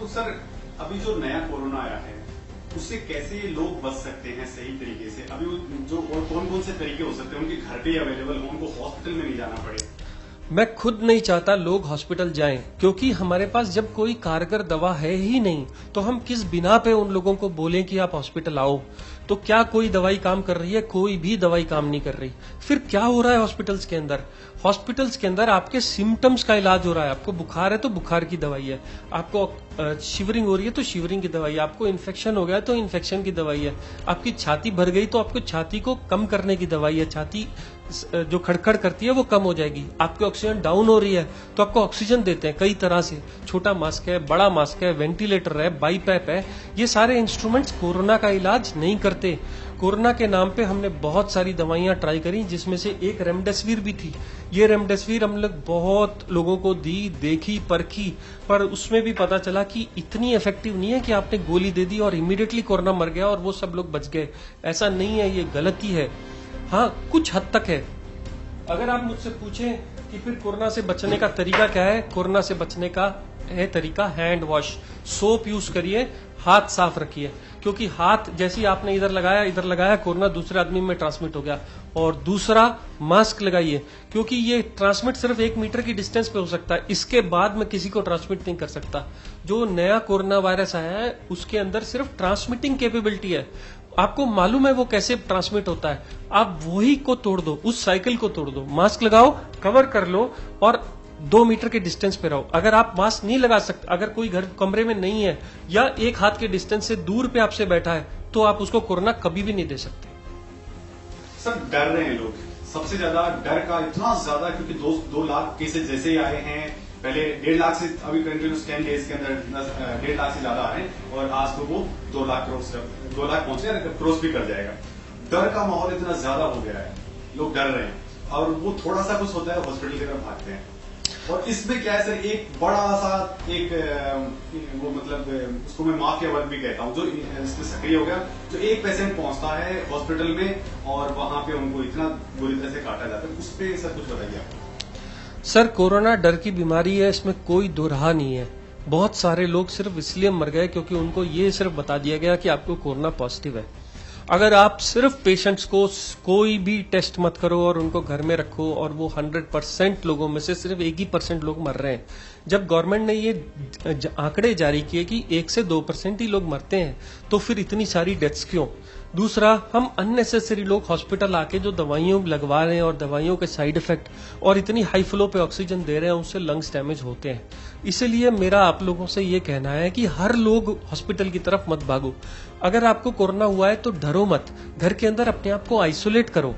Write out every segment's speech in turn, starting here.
तो सर अभी जो नया कोरोना आया है उससे कैसे लोग बच सकते हैं सही तरीके से? अभी जो और कौन कौन से तरीके हो सकते हैं उनके घर पे अवेलेबल हो, उनको हॉस्पिटल में नहीं जाना पड़े? मैं खुद नहीं चाहता लोग हॉस्पिटल जाएं, क्योंकि हमारे पास जब कोई कारगर दवा है ही नहीं तो हम किस बिना पे उन लोगों को बोलें कि आप हॉस्पिटल आओ? तो क्या कोई दवाई काम कर रही है? कोई भी दवाई काम नहीं कर रही। फिर क्या हो रहा है हॉस्पिटल्स के अंदर? हॉस्पिटल्स के अंदर आपके सिम्टम्स का इलाज हो रहा है। आपको बुखार है तो बुखार की दवाई है, आपको शिवरिंग हो रही है तो शिवरिंग की दवाई है, आपको इन्फेक्शन हो गया तो इन्फेक्शन की दवाई है, आपकी छाती भर गई तो आपको छाती को कम करने की दवाई है, छाती जो खड़खड़ करती है वो कम हो जाएगी, आपकी ऑक्सीजन डाउन हो रही है तो आपको ऑक्सीजन देते हैं कई तरह से, छोटा मास्क है, बड़ा मास्क है, वेंटिलेटर है, बाईपैप है। ये सारे इंस्ट्रूमेंट्स कोरोना का इलाज नहीं करते। कोरोना के नाम पे हमने बहुत सारी दवाइयां ट्राई करी, जिसमें से एक रेमडेसिविर भी थी। ये रेमडेसिविर हम लोग बहुत लोगों को दी, देखी, परखी, पर उसमें भी पता चला कि इतनी इफेक्टिव नहीं है कि आपने गोली दे दी और इमीडिएटली कोरोना मर गया और वो सब लोग बच गए। ऐसा नहीं है, ये गलती है। हाँ, कुछ हद तक है। अगर आप मुझसे पूछें कि फिर कोरोना से बचने का तरीका क्या है, कोरोना से बचने का है तरीका हैंड वॉश, सोप यूज करिए, हाथ साफ रखिए, क्योंकि हाथ जैसे ही आपने इधर लगाया कोरोना दूसरे आदमी में ट्रांसमिट हो गया। और दूसरा, मास्क लगाइए, क्योंकि ये ट्रांसमिट सिर्फ 1 मीटर की डिस्टेंस पे हो सकता है, इसके बाद में किसी को ट्रांसमिट नहीं कर सकता। जो नया कोरोना वायरस आया है उसके अंदर सिर्फ ट्रांसमिटिंग कैपेबिलिटी है। आपको मालूम है वो कैसे ट्रांसमिट होता है, आप वही को तोड़ दो, उस साइकिल को तोड़ दो। मास्क लगाओ, कवर कर लो और 2 मीटर के डिस्टेंस पे रहो। अगर आप मास्क नहीं लगा सकते, अगर कोई घर कमरे में नहीं है या 1 हाथ के डिस्टेंस से दूर पे आपसे बैठा है, तो आप उसको कोरोना कभी भी नहीं दे सकते। सर डर रहे हैं लोग, सबसे ज्यादा डर का इतना ज्यादा, क्योंकि 2 लाख केसेस जैसे ही आए हैं, पहले 1.5 लाख से अभी कंटिन्यूस 10 डेज के अंदर 1.5 लाख से ज्यादा आ रहे हैं और आज तो वो 2 लाख पहुंच गया, क्रॉस भी कर जाएगा। डर का माहौल इतना ज्यादा हो गया है, लोग डर रहे हैं और वो थोड़ा सा कुछ होता है हॉस्पिटल की तरफ भागते हैं। और इसमें क्या है सर, एक बड़ा सा वो मतलब उसको मैं माफिया वर्ग भी कहता हूँ, जो इसमें सक्रिय हो गया, जो एक पेशेंट पहुंचता है हॉस्पिटल में और वहां पे उनको इतना बुरी तरह से काटा जाता है, उस पर सर कुछ बताइए आप। सर, कोरोना डर की बीमारी है, इसमें कोई दो राह नहीं है। बहुत सारे लोग सिर्फ इसलिए मर गए क्योंकि उनको ये सिर्फ बता दिया गया कि आपको कोरोना पॉजिटिव है। अगर आप सिर्फ पेशेंट्स को कोई भी टेस्ट मत करो और उनको घर में रखो और वो 100% लोगों में से सिर्फ 1% लोग मर रहे हैं। जब गवर्नमेंट ने ये आंकड़े जारी किए कि 1 से 2% ही लोग मरते हैं, तो फिर इतनी सारी डेथ्स क्यों? दूसरा, हम अननेसेसरी लोग हॉस्पिटल आके जो दवाइयों लगवा रहे हैं और दवाइयों के साइड इफेक्ट और इतनी हाई फ्लो पे ऑक्सीजन दे रहे हैं, उससे लंग्स डैमेज होते हैं। इसलिए मेरा आप लोगों से ये कहना है कि हर लोग हॉस्पिटल की तरफ मत भागो। अगर आपको कोरोना हुआ है तो डरो मत, घर के अंदर अपने आप को आइसोलेट करो।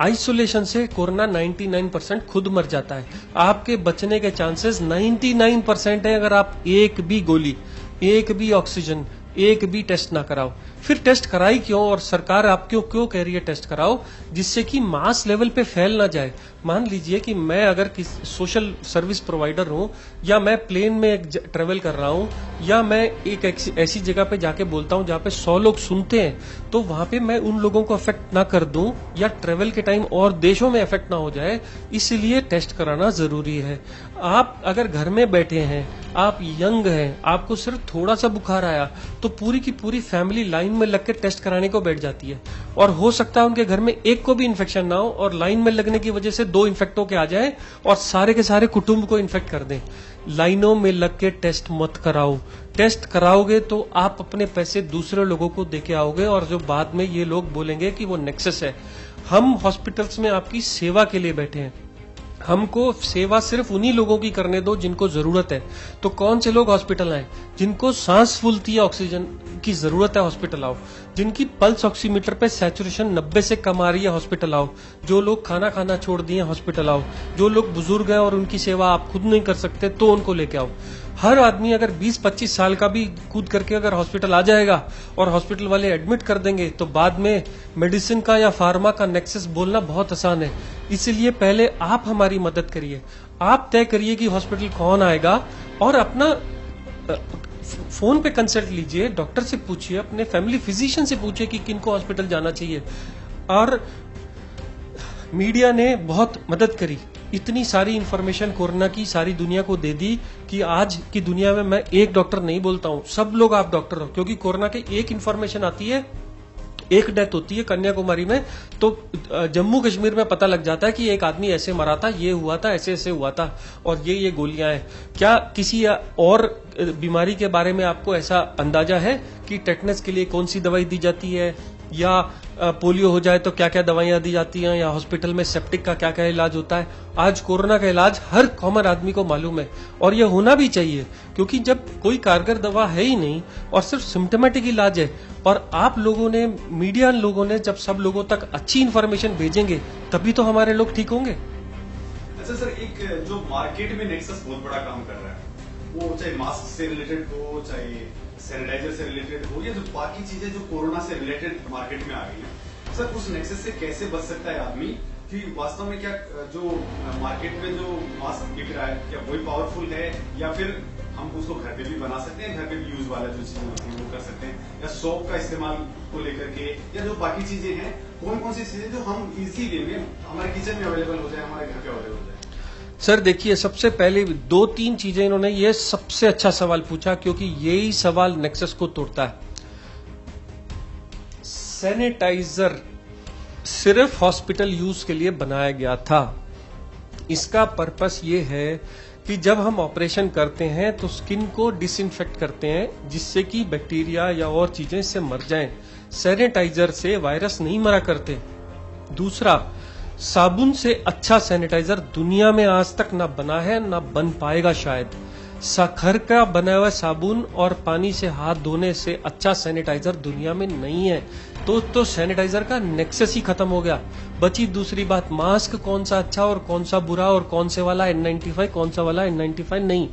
आइसोलेशन से कोरोना 99% खुद मर जाता है। आपके बचने के चांसेस 99% है अगर आप एक भी गोली, एक भी ऑक्सीजन, एक भी टेस्ट ना कराओ। फिर टेस्ट कराई क्यों? और सरकार आपको क्यों कह रही है टेस्ट कराओ? जिससे कि मास लेवल पे फैल ना जाए। मान लीजिए कि मैं अगर किसी सोशल सर्विस प्रोवाइडर हूं, या मैं प्लेन में ट्रेवल कर रहा हूं, या मैं एक ऐसी जगह पे जाके बोलता हूं जहां पे 100 लोग सुनते हैं, तो वहां पे मैं उन लोगों को अफेक्ट ना कर दूं या ट्रेवल के टाइम और देशों में अफेक्ट ना हो जाए, इसलिए टेस्ट कराना जरूरी है। आप अगर घर में बैठे हैं, आप यंग हैं, आपको सिर्फ थोड़ा सा बुखार आया तो पूरी की पूरी फैमिली लाइन में लग के टेस्ट कराने को बैठ जाती है, और हो सकता है उनके घर में एक को भी इन्फेक्शन ना हो और लाइन में लगने की वजह से 2 इन्फेक्ट होके आ जाए और सारे के सारे कुटुंब को इन्फेक्ट कर दें। लाइनों में लग के टेस्ट मत कराओ। टेस्ट कराओगे तो आप अपने पैसे दूसरे लोगों को देके आओगे और जो बाद में ये लोग बोलेंगे कि वो नेक्सस है। हम हॉस्पिटल्स में आपकी सेवा के लिए बैठे हैं, हमको सेवा सिर्फ उन्हीं लोगों की करने दो जिनको जरूरत है। तो कौन से लोग हॉस्पिटल आए? जिनको सांस फूलती है, ऑक्सीजन की जरूरत है, हॉस्पिटल आओ। जिनकी पल्स ऑक्सीमीटर पे सैचुरेशन 90 से कम आ रही है, हॉस्पिटल आओ। जो लोग खाना खाना छोड़ दिए, हॉस्पिटल आओ। जो लोग बुजुर्ग हैं और उनकी सेवा आप खुद नहीं कर सकते, तो उनको लेके आओ। हर आदमी अगर 20-25 साल का भी कूद करके अगर हॉस्पिटल आ जाएगा और हॉस्पिटल वाले एडमिट कर देंगे, तो बाद में मेडिसिन का या फार्मा का नेक्सस बोलना बहुत आसान है। इसलिए पहले आप हमारी मदद करिए, आप तय करिए कि हॉस्पिटल कौन आएगा, और अपना फोन पे कंसल्ट लीजिए, डॉक्टर से पूछिए, अपने फैमिली फिजिशियन से पूछिए कि किनको हॉस्पिटल जाना चाहिए। और मीडिया ने बहुत मदद करी, इतनी सारी इंफॉर्मेशन कोरोना की सारी दुनिया को दे दी कि आज की दुनिया में मैं एक डॉक्टर नहीं बोलता हूं, सब लोग आप डॉक्टर हो, क्योंकि कोरोना की एक इंफॉर्मेशन आती है, एक डेथ होती है कन्याकुमारी में, तो जम्मू कश्मीर में पता लग जाता है कि एक आदमी ऐसे मरा था, ये हुआ था, ऐसे ऐसे हुआ था, और ये गोलियां हैं। क्या किसी और बीमारी के बारे में आपको ऐसा अंदाजा है कि टेटनस के लिए कौन सी दवाई दी जाती है, या पोलियो हो जाए तो क्या क्या दवाइयां दी जाती हैं, या हॉस्पिटल में सेप्टिक का क्या क्या इलाज होता है? आज कोरोना का इलाज हर कॉमन आदमी को मालूम है, और ये होना भी चाहिए, क्योंकि जब कोई कारगर दवा है ही नहीं और सिर्फ सिम्टोमेटिक इलाज है, और आप लोगों ने, मीडिया लोगों ने जब सब लोगों तक अच्छी इंफॉर्मेशन भेजेंगे तभी तो हमारे लोग ठीक होंगे। अच्छा सर, एक जो मार्केट में नेक्सस बहुत बड़ा काम कर रहा है, वो चाहे मास्क से रिलेटेड हो, चाहे सैनिटाइजर से रिलेटेड हो, या जो बाकी चीजें जो कोरोना से रिलेटेड मार्केट में आ गई है, सर उस नेक्सस से कैसे बच सकता है आदमी कि वास्तव में क्या जो मार्केट में जो मास्क बिक रहा है क्या वही पावरफुल है, या फिर हम उसको घर पे भी बना सकते हैं, घर पे भी यूज वाला जो चीजें होती है वो कर सकते हैं, या सोप का इस्तेमाल को लेकर के, या जो बाकी चीजें हैं, कौन कौन सी चीजें जो हम इजी वे में हमारे किचन में अवेलेबल हो जाए, हमारे घर पे अवेलेबल हो जाए? सर देखिए, सबसे पहले 2-3 चीजें इन्होंने ये सबसे अच्छा सवाल पूछा, क्योंकि यही सवाल नेक्सस को तोड़ता है। सैनिटाइजर सिर्फ हॉस्पिटल यूज के लिए बनाया गया था। इसका पर्पस ये है कि जब हम ऑपरेशन करते हैं तो स्किन को डिसइंफेक्ट करते हैं, जिससे कि बैक्टीरिया या और चीजें इससे मर जाएं। सैनिटाइजर से वायरस नहीं मरा करते। दूसरा, साबुन से अच्छा सैनिटाइजर दुनिया में आज तक ना बना है, ना बन पाएगा शायद। घर का बना हुआ साबुन और पानी से हाथ धोने से अच्छा सैनिटाइजर दुनिया में नहीं है। तो सैनिटाइजर का नेक्सस ही खत्म हो गया। बची दूसरी बात, मास्क कौन सा अच्छा और कौन सा बुरा, और कौन से वाला N95 कौन सा वाला N95 नहीं।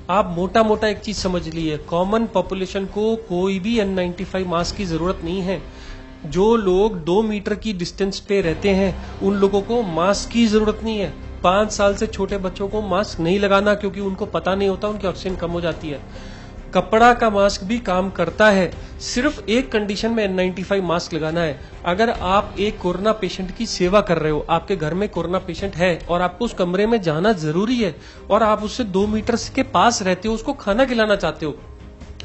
आप मोटा मोटा एक चीज समझ लीजिए, कॉमन पॉपुलेशन को कोई भी N95 मास्क की जरूरत नहीं है। जो लोग 2 मीटर की डिस्टेंस पे रहते हैं उन लोगों को मास्क की जरूरत नहीं है। 5 साल से छोटे बच्चों को मास्क नहीं लगाना, क्योंकि उनको पता नहीं होता, उनकी ऑक्सीजन कम हो जाती है। कपड़ा का मास्क भी काम करता है, सिर्फ एक कंडीशन में N95 मास्क लगाना है। अगर आप एक कोरोना पेशेंट की सेवा कर रहे हो, आपके घर में कोरोना पेशेंट है और आपको उस कमरे में जाना जरूरी है, और आप उससे 2 मीटर के पास रहते हो, उसको खाना खिलाना चाहते हो,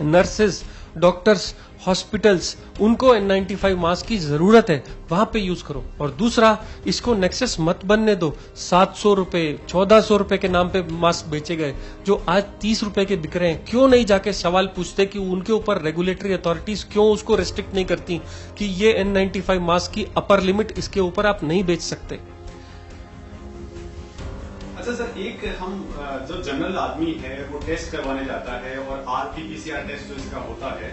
नर्सेज, डॉक्टर्स, हॉस्पिटल्स, उनको N95 मास्क की जरूरत है, वहां पे यूज करो। और दूसरा, इसको नेक्सस मत बनने दो। 700 रुपए 1400 रुपए के नाम पे मास्क बेचे गए, जो आज 30 रुपए के बिक रहे हैं। क्यों नहीं जाके सवाल पूछते कि उनके ऊपर रेगुलेटरी अथॉरिटीज क्यों उसको रेस्ट्रिक्ट नहीं करती कि ये N95 मास्क की अपर लिमिट, इसके ऊपर आप नहीं बेच सकते। अच्छा सर, एक हम जो जनरल आदमी है वो टेस्ट करवाने जाता है, और RT-PCR टेस्ट जो इसका होता है,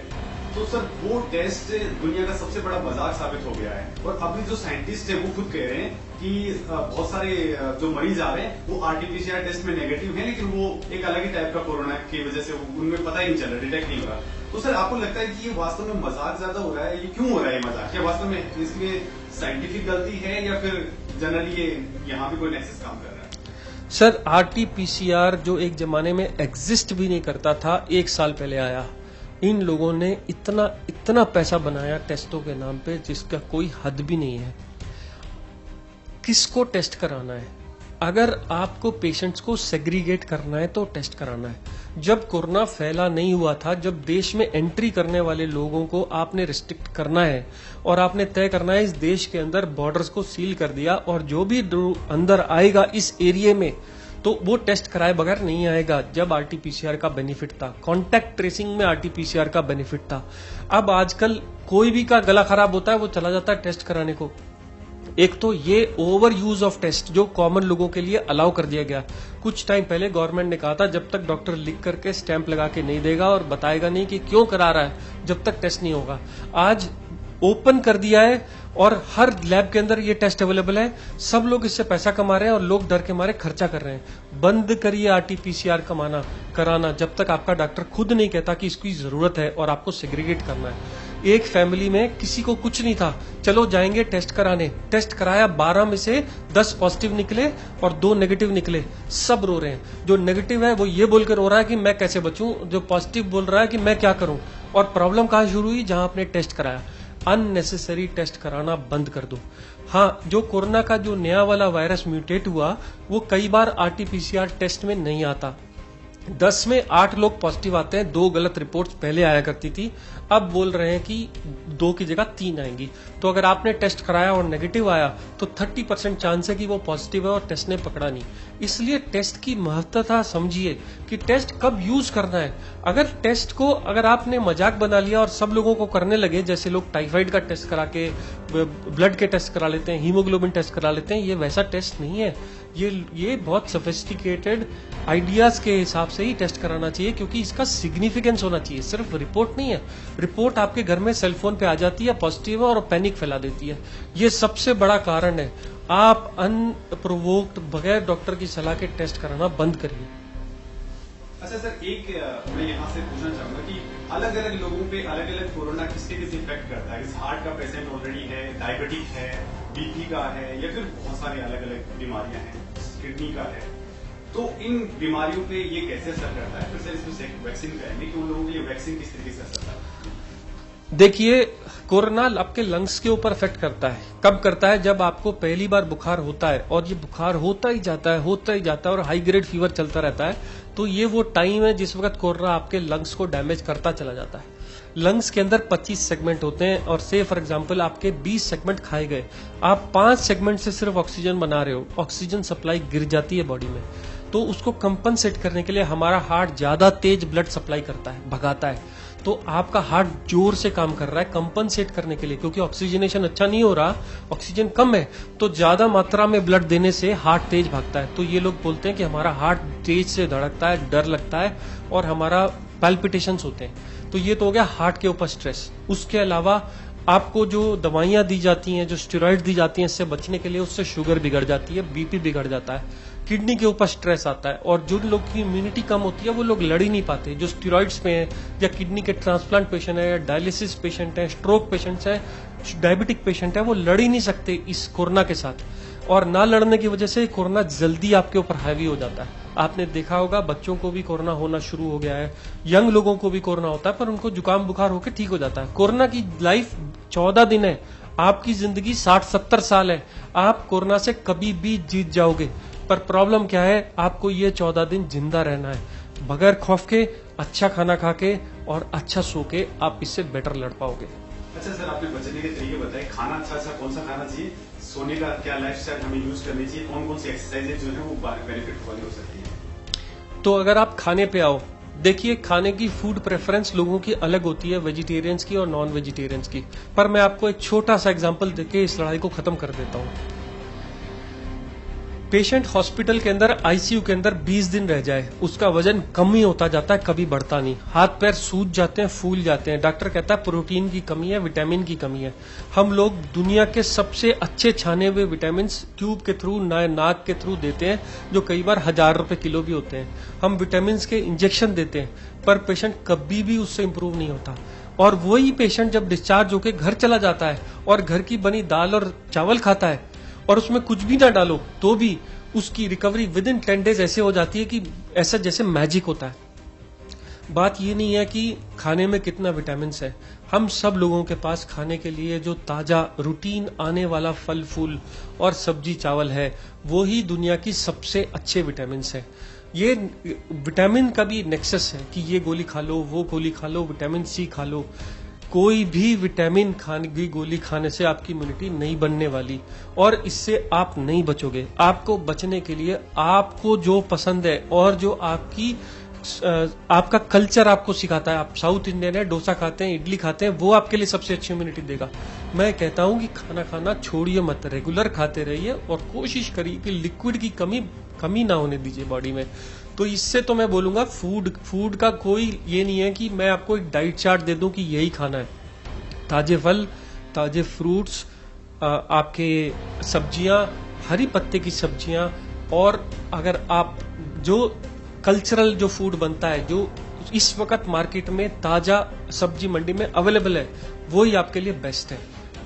तो सर वो टेस्ट दुनिया का सबसे बड़ा मजाक साबित हो गया है। और अभी जो साइंटिस्ट है वो खुद कह रहे हैं कि बहुत सारे जो मरीज आ रहे हैं वो RT-PCR टेस्ट में नेगेटिव है, लेकिन वो एक अलग ही टाइप का कोरोना की वजह से उनमें पता ही नहीं चल रहा, डिटेक्ट नहीं हो रहा। तो सर आपको लगता है कि ये वास्तव में मजाक ज्यादा हो रहा है? ये क्यों हो रहा है मजाक? क्या वास्तव में इसमें साइंटिफिक गलती है, या फिर जनरली ये यहाँ भी कोई नेक्सस काम कर रहा है? सर, RT-PCR जो एक जमाने में एग्जिस्ट भी नहीं करता था, 1 साल पहले आया। इन लोगों ने इतना पैसा बनाया टेस्टों के नाम पे, जिसका कोई हद भी नहीं है। किसको टेस्ट कराना है? अगर आपको पेशेंट्स को सेग्रीगेट करना है तो टेस्ट कराना है। जब कोरोना फैला नहीं हुआ था, जब देश में एंट्री करने वाले लोगों को आपने रिस्ट्रिक्ट करना है और आपने तय करना है इस देश के अंदर बॉर्डर्स को सील कर दिया, और जो भी अंदर आएगा इस एरिया में तो वो टेस्ट कराए बगैर नहीं आएगा। जब RT-PCR का बेनिफिट था, कॉन्टैक्ट ट्रेसिंग में RT-PCR का बेनिफिट था। अब आजकल कोई भी का गला खराब होता है वो चला जाता है टेस्ट कराने को। एक तो ये ओवर यूज ऑफ टेस्ट जो कॉमन लोगों के लिए अलाउ कर दिया गया। कुछ टाइम पहले गवर्नमेंट ने कहा था जब तक डॉक्टर लिख करके स्टैंप लगा के नहीं देगा और बताएगा नहीं कि क्यों करा रहा है, जब तक टेस्ट नहीं होगा। आज ओपन कर दिया है और हर लैब के अंदर ये टेस्ट अवेलेबल है। सब लोग इससे पैसा कमा रहे हैं और लोग डर के मारे खर्चा कर रहे हैं। बंद करिए RT-PCR कराना जब तक आपका डॉक्टर खुद नहीं कहता कि इसकी जरूरत है और आपको सेग्रीगेट करना है। एक फैमिली में किसी को कुछ नहीं था, चलो जाएंगे टेस्ट कराने, टेस्ट कराया, 12 में से 10 पॉजिटिव निकले और 2 नेगेटिव निकले। सब रो रहे हैं। जो नेगेटिव है वो ये बोलकर रो रहा है कि मैं कैसे बचूं, जो पॉजिटिव बोल रहा है कि मैं क्या करूं। और प्रॉब्लम कहां शुरू हुई? जहां आपने टेस्ट कराया। अननेसेसरी टेस्ट कराना बंद कर दो। हाँ, जो कोरोना का जो नया वाला वायरस म्यूटेट हुआ वो कई बार आरटीपीसीआर टेस्ट में नहीं आता। 10 में 8 लोग पॉजिटिव आते हैं, 2 गलत रिपोर्ट्स पहले आया करती थी, अब बोल रहे हैं कि 2 की जगह 3 आएंगी। तो अगर आपने टेस्ट कराया और नेगेटिव आया तो 30% चांस है कि वो पॉजिटिव है और टेस्ट ने पकड़ा नहीं। इसलिए टेस्ट की महत्वता समझिए कि टेस्ट कब यूज करना है। अगर टेस्ट को अगर आपने मजाक बना लिया और सब लोगों को करने लगे, जैसे लोग टाइफाइड का टेस्ट करा के ब्लड के टेस्ट करा लेते हैं, हीमोग्लोबिन टेस्ट करा लेते हैं, ये वैसा टेस्ट नहीं है। ये बहुत सोफिस्टिकेटेड आइडियाज के हिसाब से ही टेस्ट कराना चाहिए, क्योंकि इसका सिग्निफिकेंस होना चाहिए, सिर्फ रिपोर्ट नहीं है। रिपोर्ट आपके घर में सेलफोन पे आ जाती है पॉजिटिव और पैनिक फैला देती है। ये सबसे बड़ा कारण है। आप अनप्रोवोक्ड बगैर डॉक्टर की सलाह के टेस्ट कराना बंद करिए। अच्छा सर, एक मैं यहाँ से पूछना चाहूंगा कि अलग अलग लोगों पे अलग अलग कोरोना किसके किस इफेक्ट करता है। हार्ट का पेशेंट ऑलरेडी है, डायबिटिक है, बीपी का है, या फिर बहुत सारी अलग अलग बीमारियां हैं, किडनी का है। तो इन बीमारियों पे ये कैसे असर करता है? फिर सर इसमें वैक्सीन करेंगे कि उन लोगों के लिए वैक्सीन किस तरीके से असर करता है? देखिए, कोरोना आपके लंग्स के ऊपर इफेक्ट करता है। कब करता है? जब आपको पहली बार बुखार होता है और ये बुखार होता ही जाता है और हाई ग्रेड फीवर चलता रहता है, तो ये वो टाइम है जिस वक्त कोरोना आपके लंग्स को डैमेज करता चला जाता है। लंग्स के अंदर 25 सेगमेंट होते हैं और से फॉर एग्जांपल आपके 20 सेगमेंट खाए गए, आप 5 सेगमेंट से सिर्फ ऑक्सीजन बना रहे हो, ऑक्सीजन सप्लाई गिर जाती है बॉडी में। तो उसको कंपनसेट करने के लिए हमारा हार्ट ज्यादा तेज ब्लड सप्लाई करता है, भगाता है। तो आपका हार्ट जोर से काम कर रहा है कंपनसेट करने के लिए, क्योंकि ऑक्सीजनेशन अच्छा नहीं हो रहा, ऑक्सीजन कम है, तो ज्यादा मात्रा में ब्लड देने से हार्ट तेज भागता है। तो ये लोग बोलते हैं कि हमारा हार्ट तेज से धड़कता है, डर लगता है और हमारा पैल्पिटेशंस होते हैं। तो ये तो हो गया हार्ट के ऊपर स्ट्रेस। उसके अलावा आपको जो दवाइयां दी जाती हैं, जो स्टेरॉइड दी जाती हैं इससे बचने के लिए, उससे शुगर बिगड़ जाती है, बीपी बिगड़ जाता है, किडनी के ऊपर स्ट्रेस आता है। और जो लोग की इम्यूनिटी कम होती है वो लोग लड़ ही नहीं पाते, जो स्टेरॉइड्स पे हैं या किडनी के ट्रांसप्लांट पेशेंट है, या डायलिसिस पेशेंट है, स्ट्रोक पेशेंट्स है, डायबिटिक पेशेंट है, वो लड़ ही नहीं सकते इस कोरोना के साथ। और ना लड़ने की वजह से कोरोना जल्दी आपके ऊपर हैवी हो जाता है। आपने देखा होगा बच्चों को भी कोरोना होना शुरू हो गया है, यंग लोगों को भी कोरोना होता है, पर उनको जुकाम बुखार होकर ठीक हो जाता है। कोरोना की लाइफ 14 दिन है, आपकी जिंदगी 60-70 साल है। आप कोरोना से कभी भी जीत जाओगे, पर प्रॉब्लम क्या है? आपको ये 14 दिन जिंदा रहना है, बगैर खौफ के, अच्छा खाना खा के और अच्छा सो के आप इससे बेटर लड़ पाओगे। अच्छा सर, आपने बचने के तरीके बताए। खाना अच्छा कौन सा खाना चाहिए, सोने का क्या लाइफस्टाइल हमें यूज करनी चाहिए, कौन कौन सी एक्सरसाइजेज जो है वो बेनिफिट वाली हो सकती है? तो अगर आप खाने पे आओ, देखिए खाने की फूड प्रेफरेंस लोगों की अलग होती है, वेजिटेरियंस की और नॉन वेजिटेरियंस की। पर मैं आपको एक छोटा सा एग्जांपल देके इस लड़ाई को खत्म कर देता हूं। पेशेंट हॉस्पिटल के अंदर आईसीयू के अंदर 20 दिन रह जाए, उसका वजन कम ही होता जाता है, कभी बढ़ता नहीं, हाथ पैर सूज जाते हैं, फूल जाते हैं। डॉक्टर कहता है प्रोटीन की कमी है, विटामिन की कमी है। हम लोग दुनिया के सबसे अच्छे छाने हुए विटामिन ट्यूब के थ्रू, नाक के थ्रू देते हैं, जो कई बार 1000 रुपए किलो भी होते हैं। हम विटामिन के इंजेक्शन देते हैं, पर पेशेंट कभी भी उससे इंप्रूव नहीं होता। और वही पेशेंट जब डिस्चार्ज होकर घर चला जाता है और घर की बनी दाल और चावल खाता है और उसमें कुछ भी ना डालो, तो भी उसकी रिकवरी विद इन 10 डेज ऐसे हो जाती है कि ऐसा जैसे मैजिक होता है। बात ये नहीं है कि खाने में कितना विटामिन है, हम सब लोगों के पास खाने के लिए जो ताजा रूटीन आने वाला फल फूल और सब्जी चावल है, वो ही दुनिया की सबसे अच्छे विटामिन है। ये विटामिन का भी नेक्सस है कि ये गोली खा लो, वो गोली खा लो, विटामिन सी खा लो। कोई भी विटामिन खाने की गोली खाने से आपकी इम्यूनिटी नहीं बनने वाली और इससे आप नहीं बचोगे। आपको बचने के लिए आपको जो पसंद है और जो आपका कल्चर आपको सिखाता है, आप साउथ इंडियन है, डोसा खाते हैं, इडली खाते हैं, वो आपके लिए सबसे अच्छी इम्यूनिटी देगा। मैं कहता हूं कि खाना खाना छोड़िए मत, रेगुलर खाते रहिए और कोशिश करिए कि लिक्विड की कमी ना होने दीजिए बॉडी में। तो इससे तो मैं बोलूंगा फूड का कोई ये नहीं है कि मैं आपको एक डाइट चार्ट दे दूं कि यही खाना है। ताजे फल, ताजे फ्रूट्स, आपके सब्जियां, हरी पत्ते की सब्जियां, और अगर आप जो कल्चरल जो फूड बनता है, जो इस वक्त मार्केट में ताजा सब्जी मंडी में अवेलेबल है, वो ही आपके लिए बेस्ट है।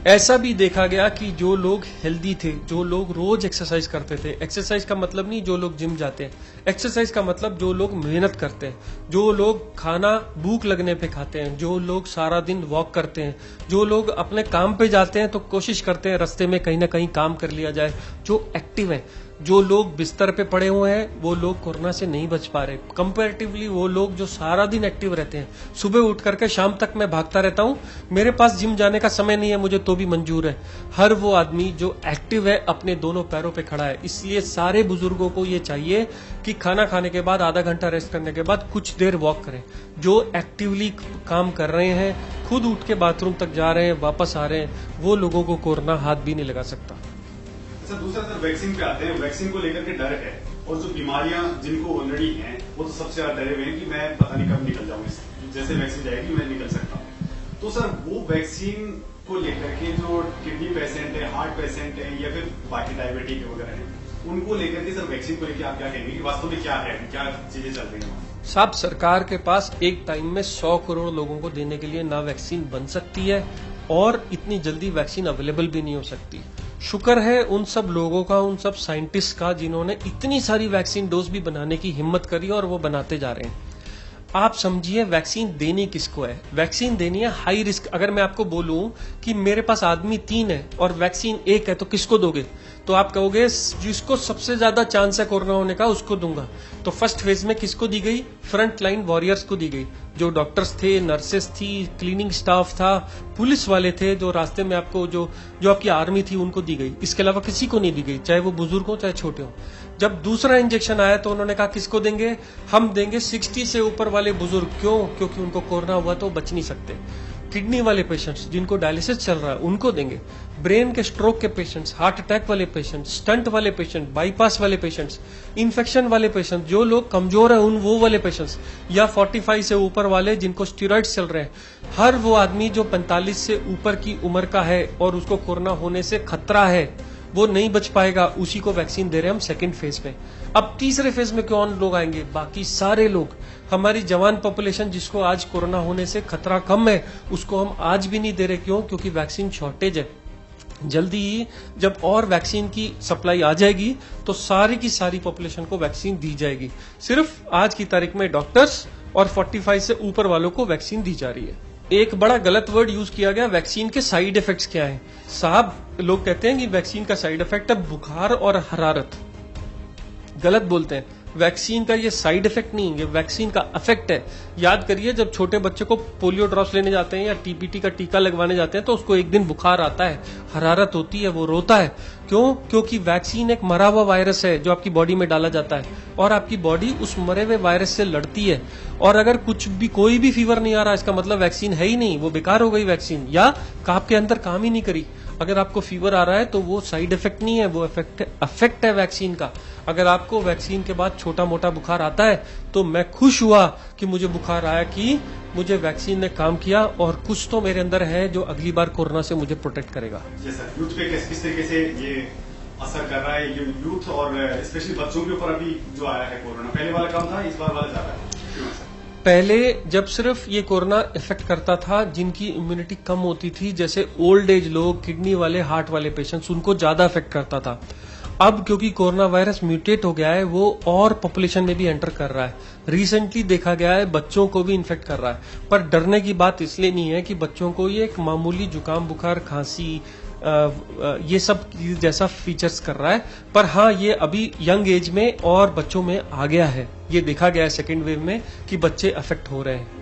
ऐसा भी देखा गया कि जो लोग हेल्दी थे, जो लोग रोज एक्सरसाइज करते थे, एक्सरसाइज का मतलब नहीं जो लोग जिम जाते हैं, एक्सरसाइज का मतलब जो लोग मेहनत करते हैं, जो लोग खाना भूख लगने पे खाते हैं, जो लोग सारा दिन वॉक करते हैं, जो लोग अपने काम पे जाते हैं तो कोशिश करते हैं रास्ते में कहीं ना कहीं काम कर लिया जाए, जो एक्टिव है, जो लोग बिस्तर पे पड़े हुए हैं वो लोग कोरोना से नहीं बच पा रहे। कंपैरेटिवली वो लोग जो सारा दिन एक्टिव रहते हैं, सुबह उठ करके शाम तक मैं भागता रहता हूं, मेरे पास जिम जाने का समय नहीं है मुझे तो भी मंजूर है। हर वो आदमी जो एक्टिव है अपने दोनों पैरों पे खड़ा है। इसलिए सारे बुजुर्गों को ये चाहिए कि खाना खाने के बाद आधा घंटा रेस्ट करने के बाद कुछ देर वॉक करें। जो एक्टिवली काम कर रहे हैं, खुद उठ के बाथरूम तक जा रहे हैं, वापस आ रहे हैं, वो लोगों को कोरोना हाथ भी नहीं लगा सकता। अच्छा, दूसरा सर वैक्सीन पे आते हैं। वैक्सीन को लेकर के डर है और जो बीमारियां जिनको ऑलरेडी हैं वो तो सबसे ज्यादा डरे हुए हैं कि मैं पता नहीं कब निकल जाऊंगा इससे, जैसे वैक्सीन जाएगी मैं निकल सकता हूं। तो सर वो वैक्सीन को लेकर के जो किडनी पेशेंट है, हार्ट पेशेंट है या फिर बाकी डायबिटिक वगैरह है, उनको लेकर के सर वैक्सीन को लेकर आप क्या कहेंगे कि वास्तव में क्या है, क्या चीजें चल रही है? साहब, सरकार के पास एक टाइम में 100 करोड़ लोगों को देने के लिए ना वैक्सीन बन सकती है और इतनी जल्दी वैक्सीन अवेलेबल भी नहीं हो सकती। शुक्र है उन सब लोगों का, उन सब साइंटिस्ट का जिन्होंने इतनी सारी वैक्सीन डोज भी बनाने की हिम्मत करी और वो बनाते जा रहे हैं। आप समझिए वैक्सीन देनी किसको है? वैक्सीन देनी है हाई रिस्क। अगर मैं आपको बोलूं कि मेरे पास आदमी 3 है और वैक्सीन 1 है तो किसको दोगे? तो आप कहोगे जिसको सबसे ज्यादा चांस है कोरोना होने का उसको दूंगा। तो फर्स्ट फेज में किसको दी गई? फ्रंट लाइन वॉरियर्स को दी गई, जो डॉक्टर्स थे, नर्सेस थी, क्लीनिंग स्टाफ था, पुलिस वाले थे, जो रास्ते में आपको जो आपकी आर्मी थी उनको दी गई। इसके अलावा किसी को नहीं दी गई, चाहे वो बुजुर्ग हो चाहे छोटे हो। जब दूसरा इंजेक्शन आया तो उन्होंने कहा किसको देंगे? हम देंगे 60 से ऊपर वाले बुजुर्ग। क्यों? क्योंकि उनको कोरोना हुआ तो बच नहीं सकते। किडनी वाले पेशेंट्स जिनको डायलिसिस चल रहा है उनको देंगे। ब्रेन के स्ट्रोक के पेशेंट्स, हार्ट अटैक वाले पेशेंट्स, स्टंट वाले पेशेंट, बाईपास वाले पेशेंट्स, इन्फेक्शन वाले पेशेंट, जो लोग कमजोर है उन वो वाले पेशेंट्स, या 45 से ऊपर वाले जिनको स्टेरॉइड्स चल रहे हैं। हर वो आदमी जो 45 से ऊपर की उम्र का है और उसको कोरोना होने से खतरा है, वो नहीं बच पाएगा, उसी को वैक्सीन दे रहे हैं हम सेकंड फेज में। अब तीसरे फेज में कौन लोग आएंगे? बाकी सारे लोग। हमारी जवान पॉपुलेशन जिसको आज कोरोना होने से खतरा कम है उसको हम आज भी नहीं दे रहे। क्यों? क्योंकि वैक्सीन शॉर्टेज है। जल्दी ही जब और वैक्सीन की सप्लाई आ जाएगी तो सारी की सारी पॉपुलेशन को वैक्सीन दी जाएगी। सिर्फ आज की तारीख में डॉक्टर्स और 45 से ऊपर वालों को वैक्सीन दी जा रही है। एक बड़ा गलत वर्ड यूज किया गया, वैक्सीन के साइड इफेक्ट्स क्या हैं? साहब, लोग कहते हैं कि वैक्सीन का साइड इफेक्ट है बुखार और हरारत। गलत बोलते हैं। वैक्सीन का ये साइड इफेक्ट नहीं है, ये वैक्सीन का इफेक्ट है। याद करिए जब छोटे बच्चे को पोलियो ड्रॉप्स लेने जाते हैं या टीबीटी का टीका लगवाने जाते हैं तो उसको एक दिन बुखार आता है, हरारत होती है, वो रोता है। क्यों? क्योंकि वैक्सीन एक मरा हुआ वायरस है जो आपकी बॉडी में डाला जाता है और आपकी बॉडी उस मरे हुए वायरस से लड़ती है। और अगर कोई भी फीवर नहीं आ रहा इसका मतलब वैक्सीन है ही नहीं, वो बेकार हो गई वैक्सीन, या आपके अंदर काम ही नहीं करी। अगर आपको फीवर आ रहा है तो वो साइड इफेक्ट नहीं है, वो इफेक्ट है वैक्सीन का। अगर आपको वैक्सीन के बाद छोटा मोटा बुखार आता है तो मैं खुश हुआ कि मुझे बुखार आया, कि मुझे वैक्सीन ने काम किया और कुछ तो मेरे अंदर है जो अगली बार कोरोना से मुझे प्रोटेक्ट करेगा। यूथ पे किस तरीके से ये असर कर रहा है, ये यूथ और स्पेशली बच्चों के ऊपर अभी जो आया है कोरोना? पहले वाला कम था, इस बार वाला ज्यादा है। पहले जब सिर्फ ये कोरोना इफेक्ट करता था जिनकी इम्यूनिटी कम होती थी, जैसे ओल्ड एज लोग, किडनी वाले, हार्ट वाले पेशेंट्स, उनको ज्यादा इफेक्ट करता था। अब क्योंकि कोरोना वायरस म्यूटेट हो गया है वो और पॉपुलेशन में भी एंटर कर रहा है। रिसेंटली देखा गया है बच्चों को भी इन्फेक्ट कर रहा है। पर डरने की बात इसलिए नहीं है कि बच्चों को ये एक मामूली जुकाम, बुखार, खांसी, ये सब जैसा फीचर्स कर रहा है। पर हाँ, ये अभी यंग एज में और बच्चों में आ गया है। ये देखा गया है सेकेंड वेव में कि बच्चे अफेक्ट हो रहे हैं।